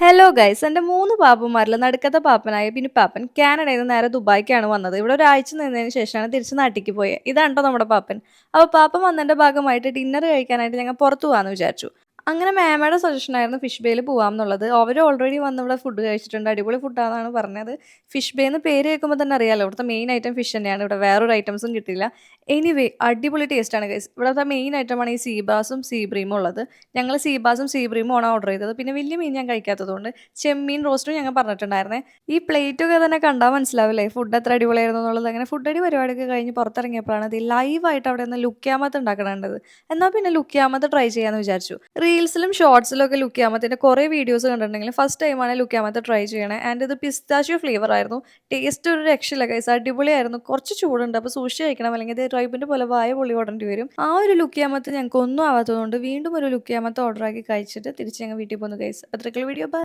Hello guys എൻ്റെ മൂന്ന് പാപ്പന്മാരിൽ നടുക്കത്തെ പാപ്പനായ ബിനുപാപ്പൻ കാനഡയിൽ നിന്ന് നേരെ ദുബായ്ക്കാണ് വന്നത്. ഇവിടെ ഒരാഴ്ച നിന്നതിന് ശേഷമാണ് തിരിച്ച് നാട്ടിലേക്ക് പോയത്. ഇതാണ് ട്ടോ നമ്മുടെ പാപ്പൻ. അപ്പോൾ പാപ്പൻ വന്നതിൻ്റെ ഭാഗമായിട്ട് ഡിന്നർ കഴിക്കാനായിട്ട് ഞങ്ങൾ പുറത്ത് പോകാമെന്ന് വിചാരിച്ചു. അങ്ങനെ മേമയുടെ സജഷൻ ആയിരുന്നു ഫിഷ് ബേയിൽ പോകാം എന്നുള്ളത്. അവർ ഓൾറെഡി വന്ന് ഇവിടെ ഫുഡ് കഴിച്ചിട്ടുണ്ട്. അടിപൊളി ഫുഡാണെന്നാണ് പറഞ്ഞത്. ഫിഷ് ബേ എന്ന് പേര് കേൾക്കുമ്പോൾ തന്നെ അറിയാമല്ലോ, ഇവിടുത്തെ മെയിൻ ഐറ്റം ഫിഷ് തന്നെയാണ്. ഇവിടെ വേറൊരു ഐറ്റംസും കിട്ടില്ല. എനിവേ അടിപൊളി ടേസ്റ്റാണ് ഗൈസ്. ഇവിടുത്തെ മെയിൻ ഐറ്റമാണ് ഈ സീബാസും സീബ്രീമും ഉള്ളത്. ഞങ്ങൾ സീബാസും സീബ്രീമും ആണ് ഓർഡർ ചെയ്തത്. പിന്നെ വലിയ മീൻ ഞാൻ കഴിക്കാത്തതുകൊണ്ട് ചെമ്മീൻ റോസ്റ്റും ഞങ്ങൾ പറഞ്ഞിട്ടുണ്ടായിരുന്നേ. ഈ പ്ലേറ്റൊക്കെ തന്നെ കണ്ടാൽ മനസ്സിലാവില്ലേ ഫുഡ് എത്ര അടിപൊളിയായിരുന്നു എന്നുള്ളത്. അങ്ങനെ ഫുഡ് അടി പരിപാടിയൊക്കെ കഴിഞ്ഞ് പുറത്തിറങ്ങിയപ്പോഴാണ് ഇത് ലൈവായിട്ട് അവിടെ നിന്ന് ലുക്കിയാമത്ത് ഉണ്ടാക്കണത്. എന്നാൽ പിന്നെ ലുക്കിയാമത്ത് ട്രൈ ചെയ്യാമെന്ന് വിചാരിച്ചു. റീൽസിലും ഷോർട്സിലും ഒക്കെ ലുക്കിയാമത്തിൻ്റെ കുറേ വീഡിയോസ് കണ്ടിട്ടുണ്ടെങ്കിലും ഫസ്റ്റ് ടൈമാണ് ലുക്കിയാമത്ത് ട്രൈ ചെയ്യണേ. ആൻഡ് ഇത് പിസ്താഷ്യോ ഫ്ലേവർ ആയിരുന്നു. ടേസ്റ്റ് ഒരു രക്ഷയില്ല ഗൈസ്, അടിപൊളിയായിരുന്നു. കുറച്ച് ചൂടുണ്ട്, അപ്പോൾ സൂക്ഷിച്ച് കഴിക്കണം, അല്ലെങ്കിൽ ഇത് റൈബിൻ്റെ പോലെ വായ പൊള്ളി ഓടേണ്ടി വരും. ആ ഒരു ലുക്കിയാമത്ത് ഞങ്ങൾക്ക് ഒന്നും ആവാത്തതുകൊണ്ട് വീണ്ടും ഒരു ലുക്കിയാമത്ത് ഓർഡർ ആക്കി കഴിച്ചിട്ട് തിരിച്ച് ഞങ്ങൾ വീട്ടിൽ പോകുന്നു ഗൈസ്. അത്രയ്ക്കുള്ള വീഡിയോ.